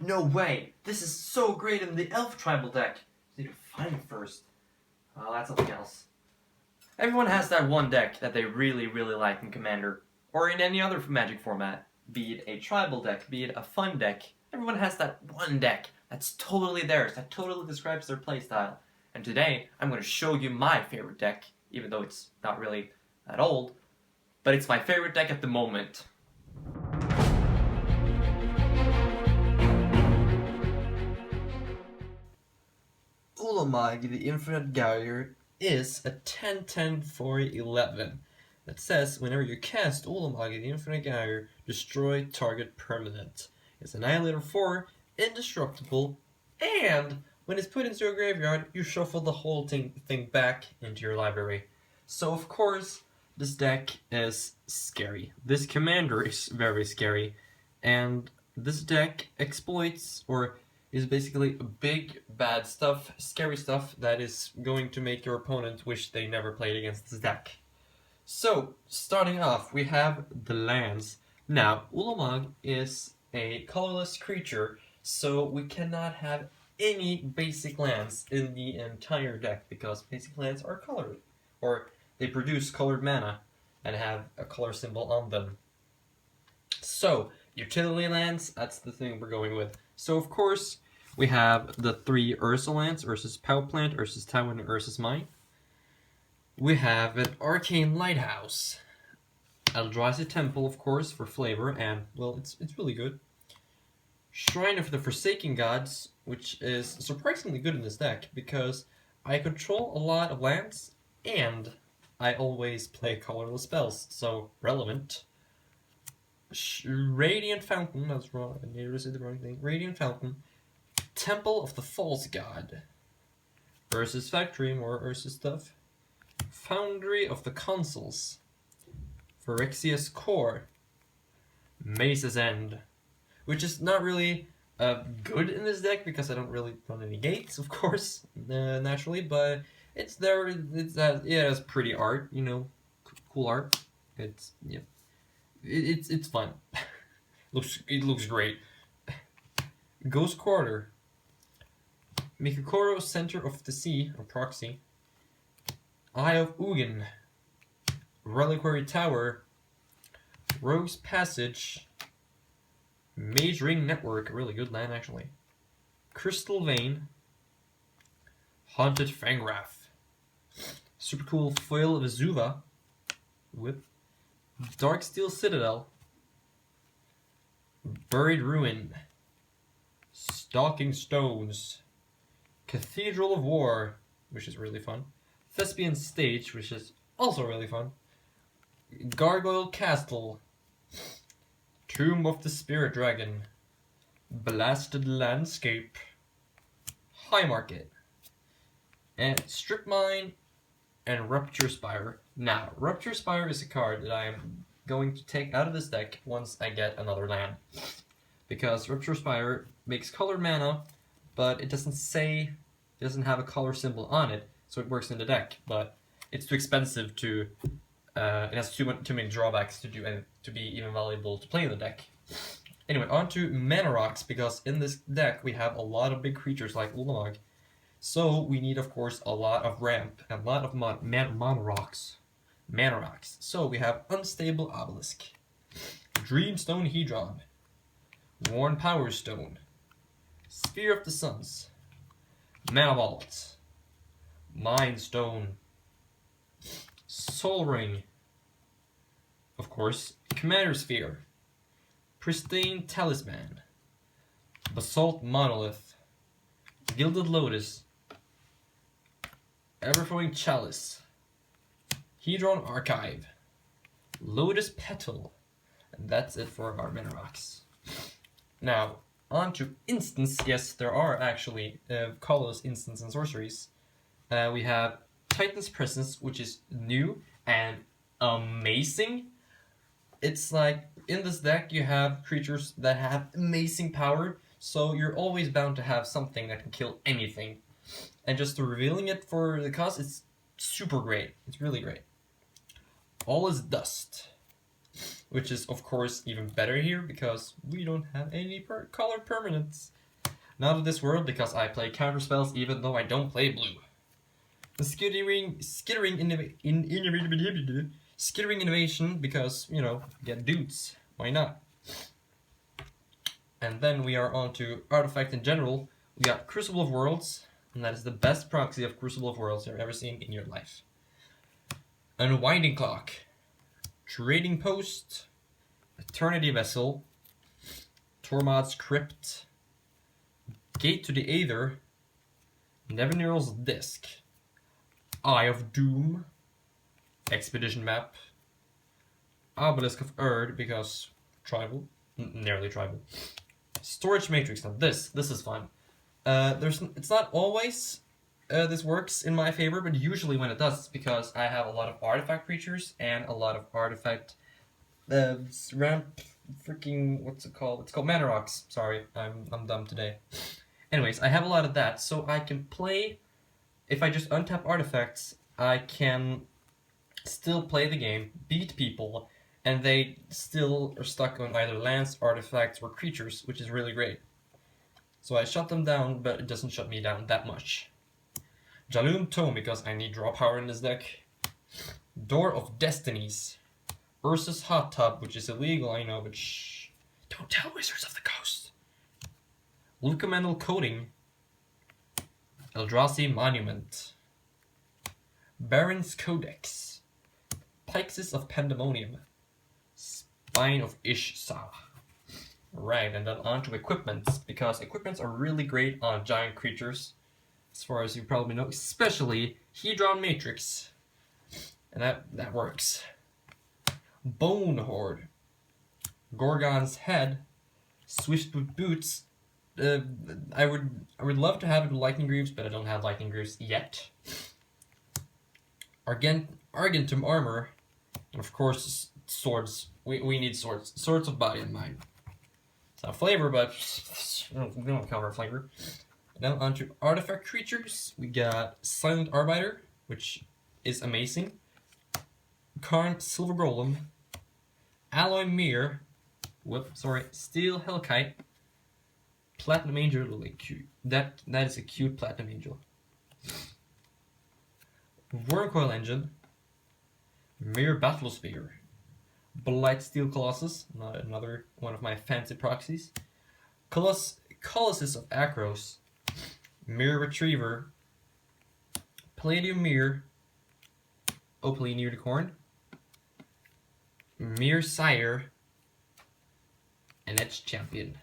No way! This is so great in the elf tribal deck! Need to find it first. Oh, that's something else. Everyone has that one deck that they really, really like in Commander, or in any other Magic format. Be it a tribal deck, be it a fun deck. Everyone has that one deck that's totally theirs, that totally describes their playstyle. And today, I'm going to show you my favorite deck, even though it's not really that old, but it's my favorite deck at the moment. Ulamog, the Infinite Gyre, is a 10/10/4/11 that says whenever you cast Ulamog, the Infinite Gyre, destroy target permanent. It's Annihilator 4, indestructible, and when it's put into your graveyard, you shuffle the whole thing back into your library. So of course, this deck is scary. This commander is very scary, and this deck exploits, or is basically big, bad stuff, scary stuff that is going to make your opponent wish they never played against this deck. So, starting off, we have the lands. Now, Ulamog is a colorless creature, so we cannot have any basic lands in the entire deck, because basic lands are colored, or they produce colored mana and have a color symbol on them. So, utility lands, that's the thing we're going with. So, of course, we have the 3 Urza lands, Urza's Powerplant, Urza's Tower, and Urza's Mine. We have an Arcane Lighthouse, Eldrazi Temple, of course, for flavor, and, well, it's really good. Shrine of the Forsaken Gods, which is surprisingly good in this deck, because I control a lot of lands, and I always play colorless spells, so relevant. Radiant Fountain, that's wrong, I nearly said the wrong thing. Radiant Fountain, Temple of the False God, Urza's Factory, more Urza stuff. Foundry of the Consuls, Phyrexia's Core, Mace's End, which is not really good in this deck because I don't really run any gates, of course, naturally, but it's there. It's pretty art, you know, cool art. It's it's fun. It looks great. Ghost Quarter, Mikokoror, Center of the Sea, or Proxy, Eye of Ugin, Reliquary Tower, Rogue's Passage, Mage-ring Network, a really good land actually, Crystal Vein, Haunted Fengraf, super cool foil Vesuva, Whip, Darksteel Citadel, Buried Ruin, Stalking Stones, Cathedral of War, which is really fun, Thespian Stage, which is also really fun, Gargoyle Castle, Tomb of the Spirit Dragon, Blasted Landscape, High Market, and Strip Mine, and Rupture Spire. Now, Rupture Spire is a card that I am going to take out of this deck once I get another land. Because Rupture Spire makes colored mana, but it doesn't have a color symbol on it, so it works in the deck, but it's too expensive to, it has too many drawbacks to be even valuable to play in the deck. Anyway, on to mana rocks, because in this deck we have a lot of big creatures like Ulamog, so we need, of course, a lot of ramp and a lot of mana rocks. So we have Unstable Obelisk, Dreamstone Hedron, Worn Powerstone, Sphere of the Suns, Mana Vault, Mind Stone, Soul Ring, of course, Commander Sphere, Pristine Talisman, Basalt Monolith, Gilded Lotus, Everflowing Chalice, Hedron Archive, Lotus Petal, and that's it for our mana rocks. Now, on to instants. Yes, there are actually colorless instants and sorceries. We have Titan's Presence, which is new and amazing. It's like, in this deck you have creatures that have amazing power, so you're always bound to have something that can kill anything. And just revealing it for the cost, it's super great. It's really great. All is Dust, which is of course even better here because we don't have any colored permanents. Not of this world because I play counter spells even though I don't play blue. The skittering innovation because, you know, get dudes. Why not? And then we are on to artifact in general. We got Crucible of Worlds, and that is the best proxy of Crucible of Worlds you've ever seen in your life. Unwinding Clock, Trading Post, Eternity Vessel, Tormod's Crypt, Gate to the Aether, Nevinyrral's Disc, Eye of Doom, Expedition Map, Obelisk of Erd because tribal, nearly tribal. Storage Matrix. Now this is fun. It's not always this works in my favor, but usually when it does, it's because I have a lot of artifact creatures and a lot of artifact ramp freaking what's it called? It's called mana rocks. Sorry, I'm dumb today. Anyways, I have a lot of that, so I can play. If I just untap artifacts, I can still play the game, beat people, and they still are stuck on either lands, artifacts, or creatures, which is really great. So I shut them down, but it doesn't shut me down that much. Jaloom Tome, because I need draw power in this deck. Door of Destinies. Urza's Hot Tub, which is illegal, I know, but shh. Don't tell Wizards of the Coast. Lucamental Coating. Eldrazi Monument. Baron's Codex. Pyxis of Pandemonium. Spine of Ishsa. Right, and then on to equipments, because equipments are really great on giant creatures, as far as you probably know, especially Hedron Matrix. And that works. Bone Horde. Gorgon's Head. Swiftfoot Boots. I would love to have it with Lightning Greaves, but I don't have Lightning Greaves yet. Argentum Armor. And of course, swords. We need swords. Swords of Body and Mind. It's not flavor, but we don't cover flavor. Now onto artifact creatures. We got Silent Arbiter, which is amazing. Karn Silver Golem. Alloy Mirror. Steel Hellkite. Platinum Angel, really cute. That is a cute Platinum Angel. Wormcoil Engine. Mirror Battlesphere. Blightsteel Colossus, another one of my fancy proxies. Colossus of Akros. Mirror Retriever. Palladium Mirror. Opaline Unicorn. Mirror Sire. And Edge Champion.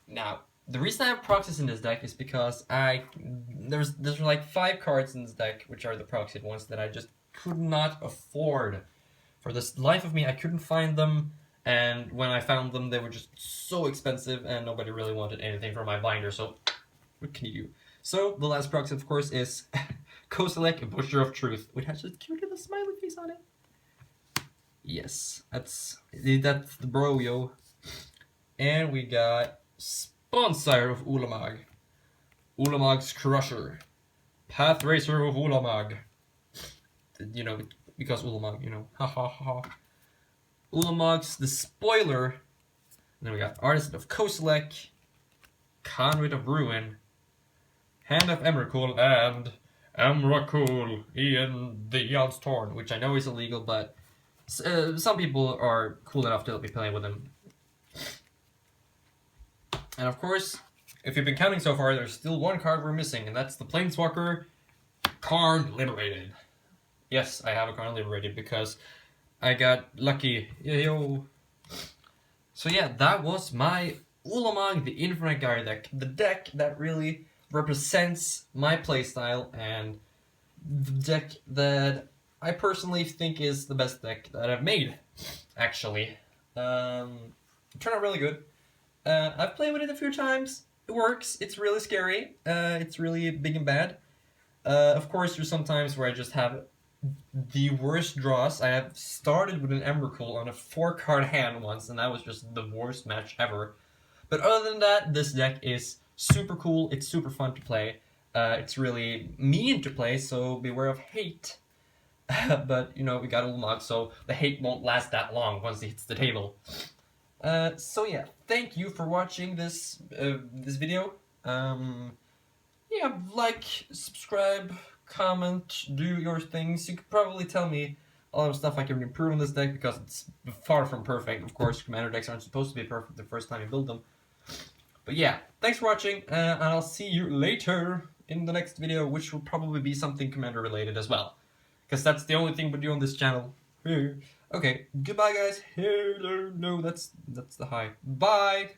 Now, the reason I have proxies in this deck is because there's like 5 cards in this deck, which are the proxied ones that I just could not afford. For the life of me, I couldn't find them, and when I found them, they were just so expensive, and nobody really wanted anything from my binder, so what can you do? So, the last proxy, of course, is Kozilek, Butcher of Truth, which has a cute little smiley face on it. Yes, that's the bro, yo. And we got Sponsire of Ulamog. Ulamog's Crusher. Path Racer of Ulamog. You know, because Ulamog, you know, ha ha ha. Ulamog's The Spoiler. And then we got Artisan of Kozilek, Conduit of Ruin, Hand of Emrakul, and Emrakul, Ian the Eon's Torn, which I know is illegal, but some people are cool enough to let me play with them. And of course, if you've been counting so far, there's still one card we're missing, and that's the Planeswalker Karn Liberated. Yes, I have a Karn Liberated because I got lucky. Yo. So yeah, that was my Ulamog, the Infinite Gyre deck. The deck that really represents my playstyle and the deck that I personally think is the best deck that I've made, actually. It turned out really good. I've played with it a few times. It works. It's really scary. It's really big and bad. Of course, there's some times where I just have the worst draws. I have started with an Emrakul on a 4-card hand once, and that was just the worst match ever. But other than that, this deck is super cool. It's super fun to play. It's really mean to play, so beware of hate. But, you know, we got Ulamog, so the hate won't last that long once he hits the table. So yeah, thank you for watching this video. Yeah, like, subscribe, comment, do your things. You could probably tell me a lot of stuff I can improve on this deck, because it's far from perfect. Of course, commander decks aren't supposed to be perfect the first time you build them. But yeah, thanks for watching, and I'll see you later in the next video, which will probably be something commander related as well, because that's the only thing we do on this channel. Okay, goodbye guys. Hello, no, that's the high. Bye.